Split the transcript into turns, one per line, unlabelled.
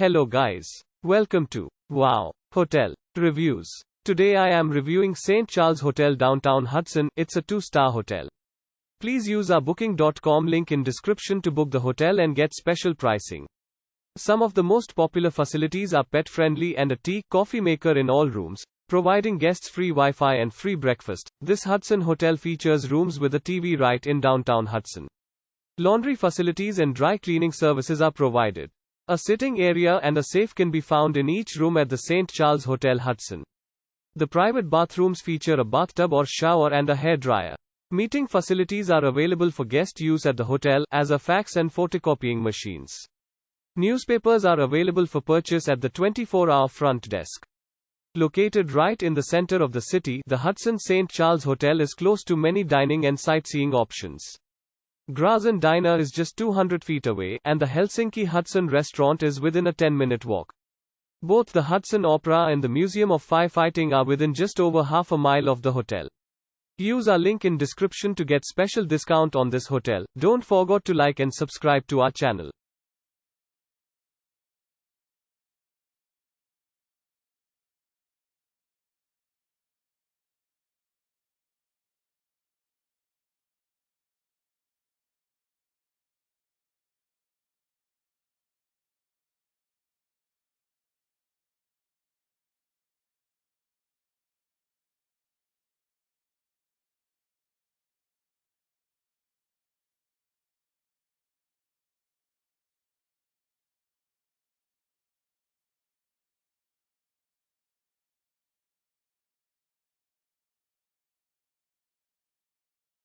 Hello guys. Welcome to Wow Hotel Reviews. Today I am reviewing St. Charles Hotel downtown Hudson. It's a 2-star hotel. Please use our booking.com link in description to book the hotel and get special pricing. Some of the most popular facilities are pet friendly and a tea, coffee maker in all rooms, providing guests free Wi-Fi and free breakfast. This Hudson hotel features rooms with a TV right in downtown Hudson. Laundry facilities and dry cleaning services are provided. A sitting area and a safe can be found in each room at the St. Charles Hotel Hudson. The private bathrooms feature a bathtub or shower and a hairdryer. Meeting facilities are available for guest use at the hotel, as are fax and photocopying machines. Newspapers are available for purchase at the 24-hour front desk. Located right in the center of the city, the Hudson St. Charles Hotel is close to many dining and sightseeing options. Grazin Diner is just 200 feet away, and the Helsinki Hudson restaurant is within a 10-minute walk. Both the Hudson Opera and the Museum of Firefighting are within just over half a mile of the hotel. Use our link in description to get special discount on this hotel. Don't forget to like and subscribe to our channel.